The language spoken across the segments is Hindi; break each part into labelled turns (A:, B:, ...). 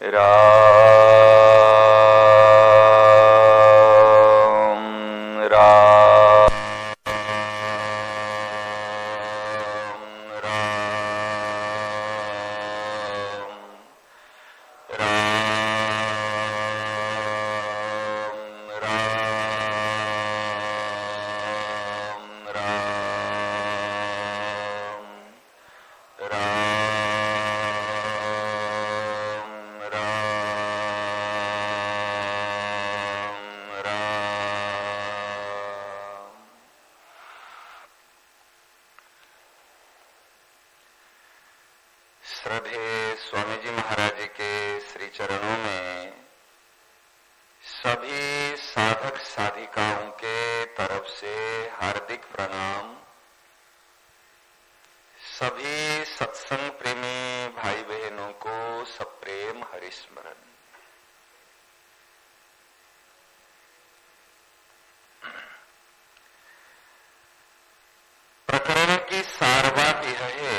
A: राम राम श्रद्धे स्वामी जी महाराज जी के श्री चरणों में सभी साधक साधिकाओं के तरफ से हार्दिक प्रणाम। सभी सत्संग प्रेमी भाई बहनों को सप्रेम हरिस्मरण। प्रकरण की सार बात यह है,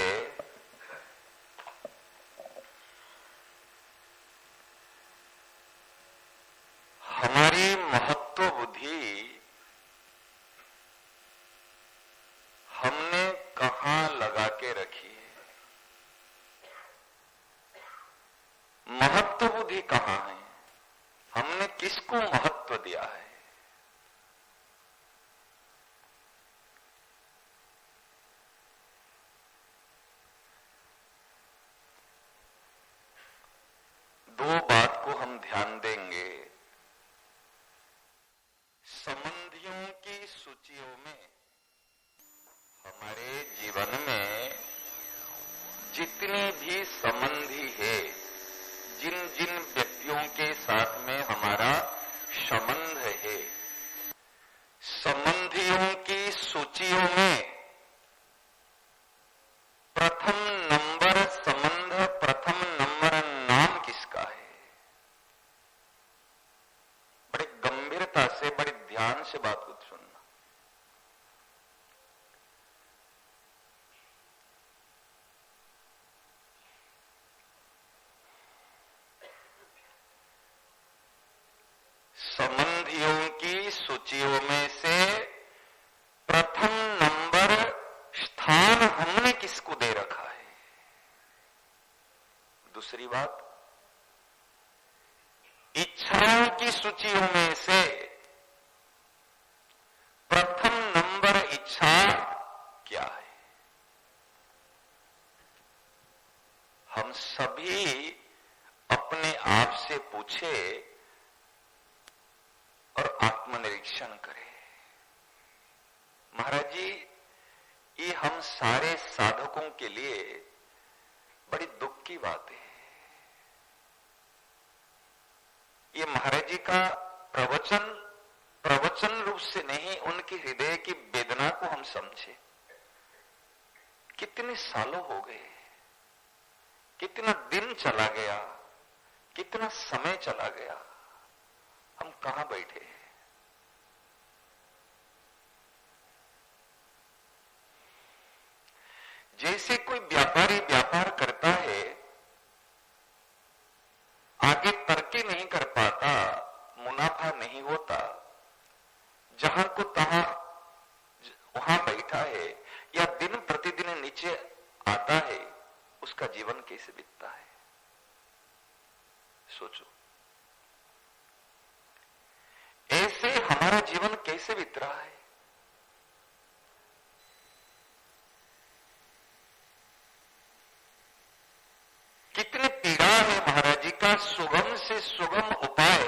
A: हमारी महत्व बुद्धि हमने कहां लगा के रखी है? महत्व बुद्धि कहां है? हमने किसको महत्व दिया है? दो बात को हम ध्यान देंगे। संबंधियों की सूचियों में हमारे जीवन में जितने भी संबंधी है, जिन जिन व्यक्तियों के साथ में हमारा संबंध है, संबंधियों की सूचियों में प्रथम नंबर संबंध, प्रथम नंबर नाम किसका है? बड़े गंभीरता से, बड़े ध्यान से बात को सुनना। संबंधियों की सूचियों में से प्रथम नंबर स्थान हमने किसको दे रखा है? दूसरी बात, इच्छाओं की सूचियों में से प्रथम नंबर इच्छा क्या है? हम सभी अपने आप से पूछे और आत्मनिरीक्षण करें। महाराज जी, ये हम सारे साधकों के लिए बड़ी दुख की बात है। ये महाराज जी का प्रवचन रूप से नहीं, उनके हृदय की वेदना को हम समझे। कितने सालों हो गए, कितना दिन चला गया, कितना समय चला गया, हम कहां बैठे हैं? जैसे कोई व्यापारी व्यापार करता है, आगे तरक्की नहीं कर पाता, मुनाफा नहीं होता, जहां को तहां वहां बैठा है या दिन प्रतिदिन नीचे आता है, उसका जीवन कैसे बीतता है? सोचो, ऐसे हमारा जीवन कैसे बीत रहा है? कितनी पीड़ा है। महाराज जी का सुगम से सुगम उपाय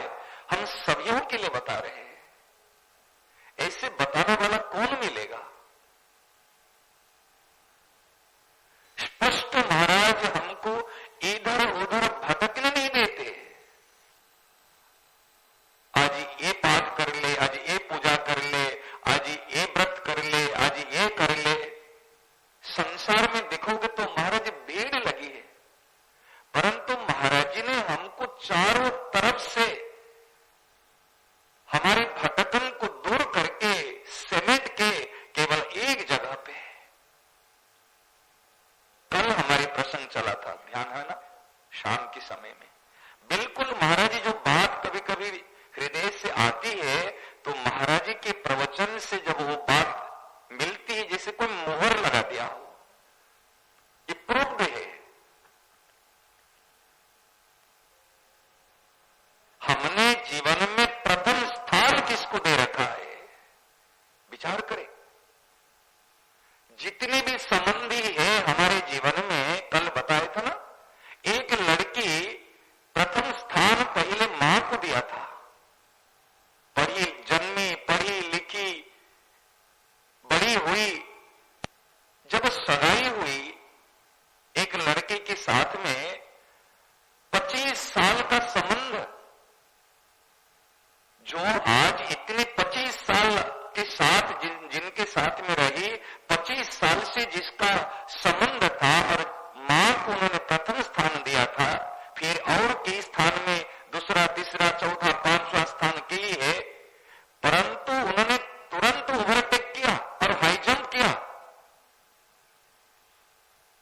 A: हम सभी के लिए बता रहे हैं। ऐसे बताने वाला कौन मिलेगा? स्पष्ट महाराज हमको इधर उधर भटकने नहीं देते। आज ये पाठ कर ले, आज ये पूजा कर ले, आज ये व्रत कर ले, आज ये कर ले। संसार में देखोगे तो महाराज भीड़ लगी है, परंतु महाराज जी ने हमको चारों तरफ बिल्कुल महाराज जी जो बात कभी कभी हृदय से आती है तो महाराज जी के प्रवचन से जब वो बात मिलती है जैसे कोई मोहर लगा दिया हो, ये प्रूव्ड है। हमने जीवन में प्रथम स्थान किसको दे रखा है, विचार करें। जितने भी संबंधी है हमारे जीवन में, कल बताया था ना, एक लड़की प्रथम स्थान पहले मां को दिया था। पढ़ी, जन्मी, पढ़ी लिखी, बड़ी हुई, जब सगाई हुई एक लड़के के साथ में 25 साल का संबंध, जो आज इतने 25 साल के साथ जिनके साथ में रही, 25 साल से जिसका संबंध था और मां को उन्होंने प्रथम स्थान दिया था, फिर और कई स्थान में दूसरा, तीसरा, चौथा, पांचवा स्थान के लिए, परंतु उन्होंने तुरंत ओवरटेक किया और हाई जंप किया।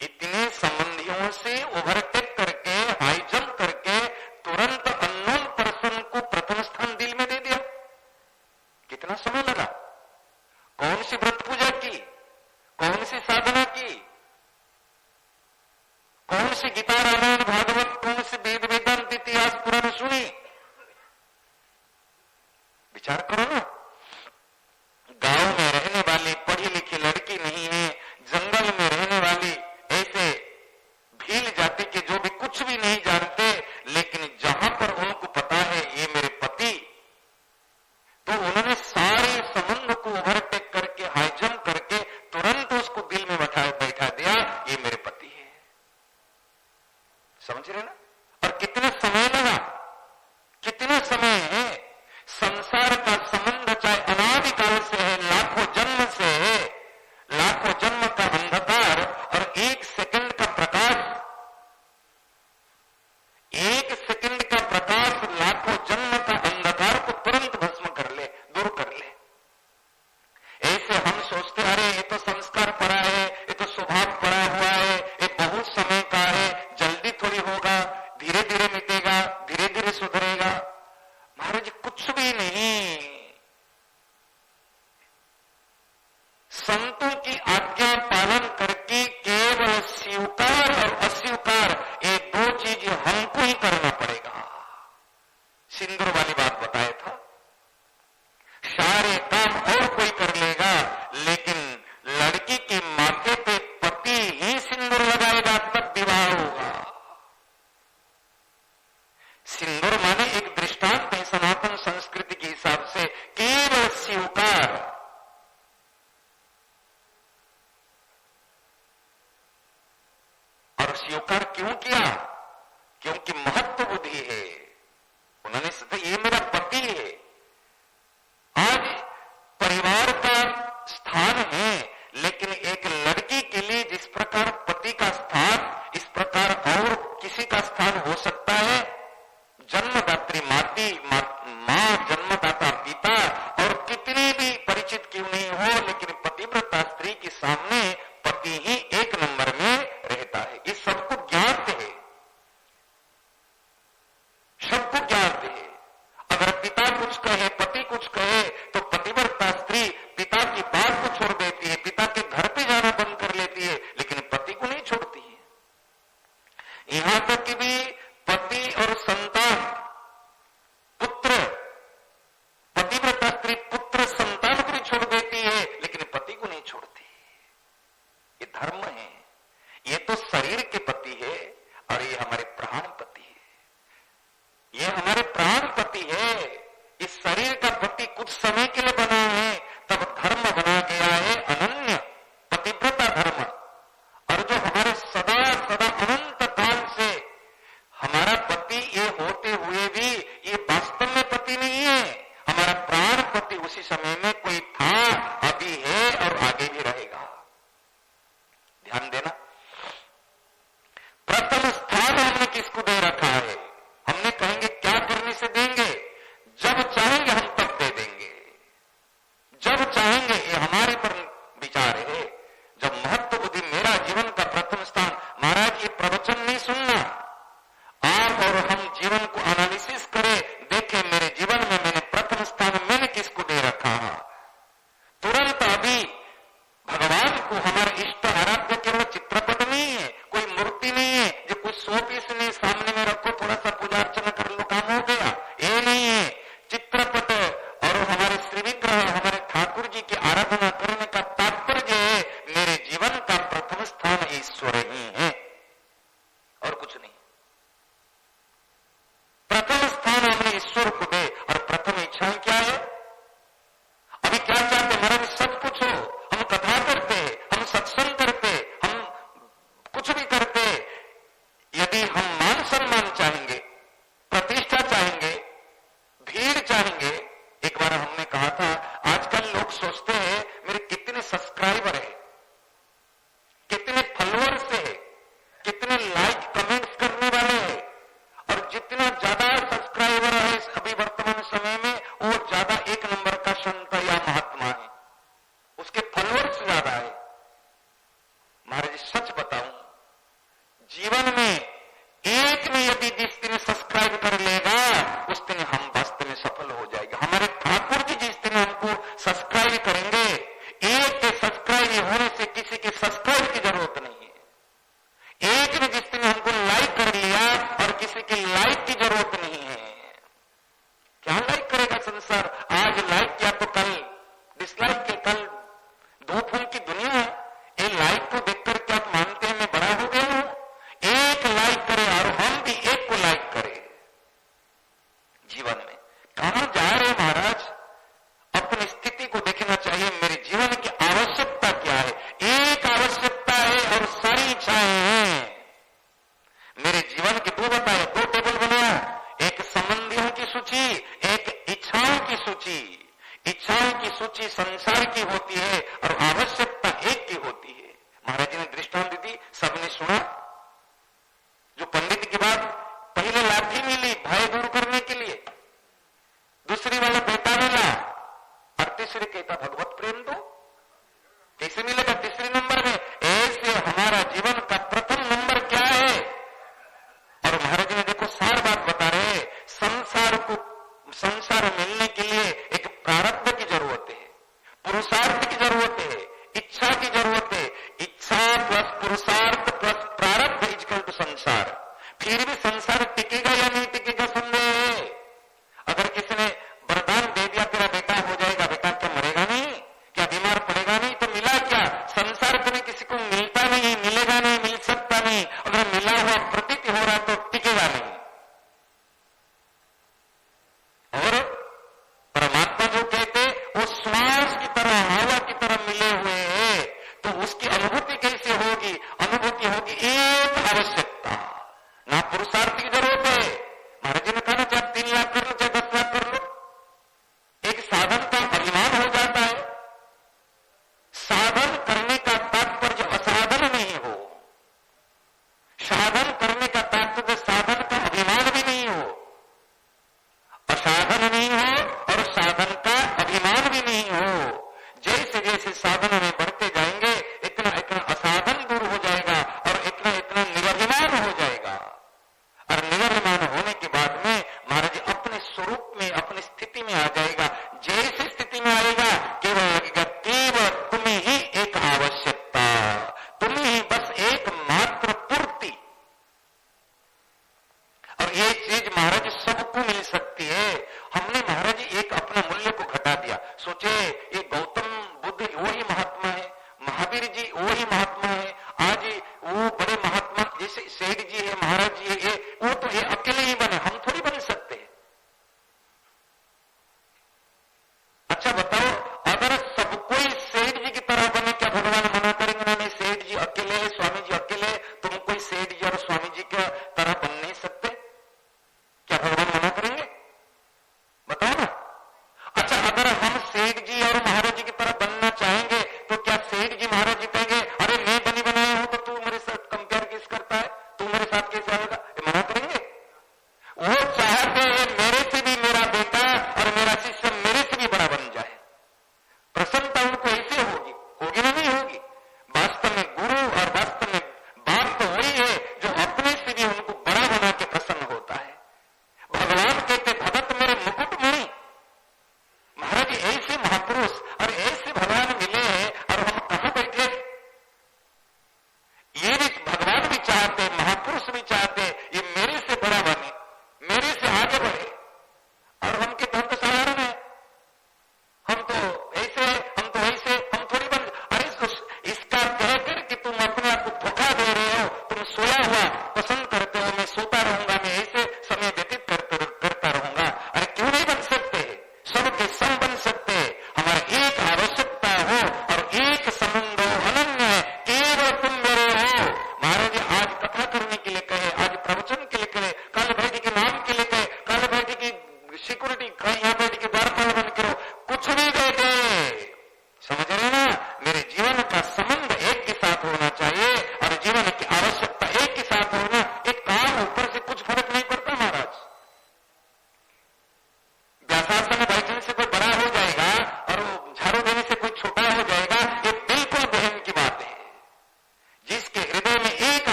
A: इतने संबंधियों से ओवरटेक करके, हाई जंप करके तुरंत अननोन पर्सन को प्रथम स्थान दिल में दे दिया। कितना समय लगा, कौन सी व्रत पूजा की, कौन सी साधना की, कौन सी गीता, रामायण, भागवत, कौन से वेद वेदांत इतिहास पुराण सुनी, विचार करो ना। गांव में रहने वाली पढ़ी लिखी लड़की नहीं है, जंगल में रहने वाली ऐसे भील जाति के जो भी कुछ भी नहीं जानते, लेकिन जहां पर उनको पता है ये मेरे पति, तो उन्होंने सारे संबंध को ओवरटेक करके, हाई जंप करके तुरंत उसको दिल में बैठा दिया, ये मेरे पति है। समझ रहे ना। और कितना समय लगा, कितना समय है। संसार का संबंध चाहे अनादिकाल से है, लाखों जन्म से है, लाखों जन्म का अंधकार और एक सेकंड का प्रकाश, एक सेकंड का प्रकाश लाखों जन्म का अंधकार को तुरंत भस्म कर ले, दूर कर ले। ऐसे हम सोचते अरे ये तो संस्कार पड़ा है, ये तो स्वभाव पड़ा हुआ है, ये बहुत समय का है, जल्दी थोड़ी होगा, धीरे धीरे मिटेगा, धीरे धीरे सुधरेगा। महाराज कुछ भी नहीं। संतों की आज्ञा पालन करके केवल स्वीकार और अस्वीकार, ये दो चीज हमको ही करना पड़ेगा। सिंदूर वाली बात बताया था, सारे काम और कोई कर लेगा, लेकिन लड़की के माथे पे पति ही सिंदूर लगाएगा तब विवाह होगा। सिंदूर माने एक दृष्टांत है सनातन संस्कृति के हिसाब से, केवल स्वीकार। और स्वीकार क्यों किया, क्योंकि महत्व बुद्धि है। उन्होंने सोचा ये मेरा पति है। आज परिवार का स्थान है, लेकिन एक लड़की के लिए जिस प्रकार पति का स्थान, इस प्रकार और किसी का स्थान हो सकता है। जन्मदात्री मां, जन्मदाता पिता, और कितने भी परिचित क्यों नहीं हो, लेकिन पतिव्रता स्त्री के सामने पति ही एक नंबर में रहता है। ये सबको ज्ञात है, सबको ज्ञात है। अगर पिता कुछ कहे, पति कुछ कहे, तो पतिव्रता स्त्री पिता की बात को छोड़ देती है, पिता के घर पे जाना बंद कर लेती है, लेकिन पति को नहीं छोड़ती है। यहां तक कि भी पति और संतान, पुत्र, पतिव्रता स्त्री पुत्र संतान को भी छोड़ देती है, लेकिन पति को नहीं छोड़ती। ये धर्म है। ये तो शरीर के पति है और ये हमारे प्राण पति है। ये हमारे प्राण पति है। इस शरीर जितना ज्यादा सब्सक्राइबर है अभी वर्तमान समय में, वो ज्यादा एक नंबर का संत या महात्मा है, उसके फॉलोअर्स ज्यादा है। महाराज सच बताऊं, जीवन में एक में यदि जिस दिन सब्सक्राइब कर लेगा उस दिन हम वास्तव में सफल हो जाएगा। हमारे ठाकुर जी जिस दिन हमको सब्सक्राइब करेंगे, एक के सब्सक्राइब होने से किसी के सब्सक्राइब की जरूरत नहीं है। एक ने जिस दिन हमको लाइक कर लिया और किसी की लाइक की जरूरत नहीं है। क्या लाइक करेगा संसार? आज लाइक किया तो कल डिसलाइक के, कल दो फूल की दुनिया है। ये लाइक को देखकर क्या आप मानते हैं मैं बड़ा हो गया हूं? एक लाइक करे और हम भी एक को लाइक करें। जीवन में कहां जा रहे महाराज? अपनी स्थिति को देखना चाहिए। मेरे जीवन की आवश्यकता क्या है? एक आवश्यकता है और सारी इच्छाएं हैं। मेरे जीवन के दो बताए, दो टेबल बनाया, एक संबंधियों की सूची, एक इच्छाओं की सूची। इच्छाओं की सूची संसार की होती है और आवश्यकता एक की होती है। महाराज जी ने दृष्टांत दी, सबने सुना। जो पंडित के बाद पहले लाठी मिली भय दूर करने के लिए, दूसरी वाला बेटा मिला और तीसरी कहता भगवत प्रेम दो। कैसे मिलेगा तीसरे नंबर में? ऐसे हमारा जीवन का प्रथम नंबर क्या है? और महाराज जी ने देखो सार बात बता रहे हैं, संसार मिलने के लिए एक प्रारब्ध की जरूरत है, पुरुषार्थ की जरूरत है, इच्छा की जरूरत है। इच्छा प्लस पुरुषार्थ प्लस प्रारब्ध इक्वल टू संसार। फिर भी संसार टिकेगा या नहीं टिकेगा संदेह है। अगर किसी ने वरदान दे दिया तेरा बेटा हो जाएगा, बेटा क्या मरेगा नहीं? क्या बीमार पड़ेगा नहीं? तो मिला क्या? संसार कभी किसी को मिलता नहीं, मिलेगा नहीं, मिल सकता नहीं। अगर मिला हुआ प्रतीत हो रहा तो टिकेगा नहीं। और परमात्मा जो कहते वो श्वास की तरह, हवा की तरह मिले हुए हैं, तो उसकी अनुभूति कैसे होगी? अनुभूति होगी एक आवश्यकता, ना पुरुषार्थ की जरूरत है। महाराज जी ने कहा ना, चाहे 3 लाख कर लो चाहे 10 लाख कर लो, एक साधन का अभिमान हो जाता है। साधन करने का तात्पर्य असाधन नहीं हो, साधन करने का तात्पर्य साधन का अभिमान भी नहीं हो। असाधन नहीं हो और साधन का अभिमान भी नहीं हो। जैसे जैसे साधन में बढ़ते जाएंगे इतना इतना असाधन दूर हो जाएगा और इतना इतना निरभिमान हो जाएगा। और निरभिमान होने के बाद में महाराज अपने स्वरूप में, अपनी स्थिति में आ जाएगा। जैसी स्थिति में आएगा केवल लगेगा केवल तुम्हें ही एक आवश्यकता, तुम्हें ही बस एक मात्र पूर्ति। और ये चीज महाराज सबको मिल सकती है। हमने महाराज एक अपना मूल्य को घटा दिया। सोचे ये गौतम बुद्ध वही महात्मा है, महावीर जी वही महात्मा है, आज वो बड़े महात्मा जैसे सेठ जी है, महाराज जी है, वो तो ये अकेले ही बने, हम थोड़ी बन सकते हैं। अच्छा बताओ, अगर सब कोई सेठ जी की तरह बने क्या भगवान मना करेंगे? ना नहीं, सेठ जी अकेले है, स्वामी जी अकेले है, तुम कोई सेठ जी और स्वामी जी की तरह बन नहीं सकते, क्या भगवान मना करेंगे? बताओ ना। अच्छा अगर हम सेठ जी और महाराज जी की तरह बनना चाहेंगे तो क्या सेठ जी महाराज जी कहेंगे अरे मैं बनी बनाया हूं तो तू मेरे साथ कंपेयर किस करता है, तू मेरे साथ कैसे आएगा? ये मना करेंगे? वो चाहते हैं मेरे से भी मेरा बेटा और मेरा शिष्य मेरे से भी बड़ा बन जाए। प्रसन्नता उनको ऐसे होगी, होगी ना नहीं होगी? वास्तव में गुरु और वास्तव में बाप तो वही है जो अपने से भी उनको बड़ा बना के प्रसन्न होता है। भगवान कहते भगत मेरे मुकुटमणि। महाराज ऐसे महापुरुष और ऐसे भगवान मिले हैं और हम कहां बैठे? ये भी भगवान भी चाहते, महापुरुष भी चाहते ये मेरे से बड़ा बने, मेरे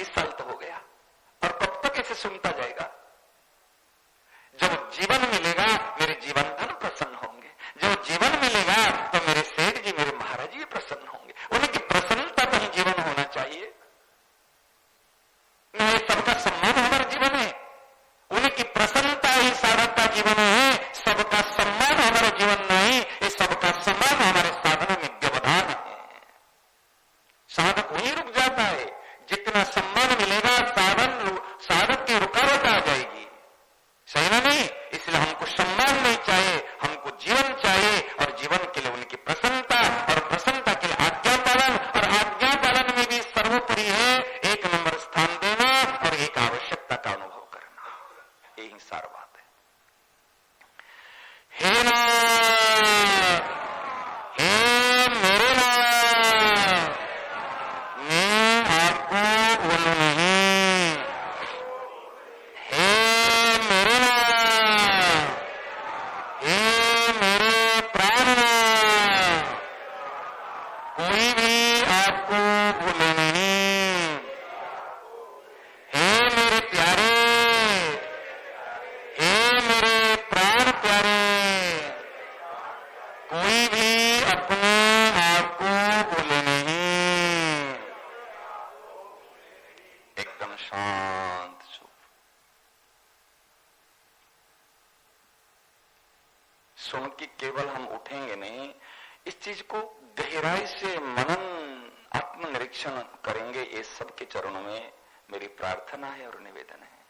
A: 20 साल तो हो गया, और कब तक ऐसे सुनता जाएगा? जब जीवन मिलेगा मेरे जीवन धन प्रसन्न होंगे, जब जीवन मिलेगा तो मेरे सेठ जी, मेरे महाराज जी प्रसन्न होंगे। उनकी प्रसन्नता तो ही जीवन होना चाहिए। नहीं, सबका सम्मान हमारा जीवन है, उनकी प्रसन्नता ही साधक का जीवन है। सबका सम्मान हमारा जीवन नहीं, ये सबका सम्मान हमारे साधना में व्यवधान है। साधक वहीं रुक जाता है, जितना सम्मान मिलेगा साधक की रुकावट आ जाएगी। सही ना? नहीं, इसलिए हमको सम्मान नहीं चाहिए, हमको जीवन चाहिए, और जीवन के लिए उनकी प्रसन्नता, और प्रसन्नता के लिए आज्ञा पालन, और आज्ञा पालन में भी सर्वोपरि है एक नंबर स्थान देना और एक आवश्यकता का अनुभव करना। यही सार बात है। हे नाथ, हे मेरे नाथ, मैं आपको बोलू नहीं। हे मेरे नाथ, हे मेरे प्राणनाथ, कोई भी आपको भूले नहीं। हे मेरे प्यारे, हे मेरे प्राण प्यारे, कोई भी अपने आपको भूले नहीं। एकदम शांत चुप। सुन के केवल हम उठेंगे नहीं, इस चीज को गहराई से मनन, आत्मनिरीक्षण करेंगे। ये सबके चरणों में मेरी प्रार्थना है और निवेदन है।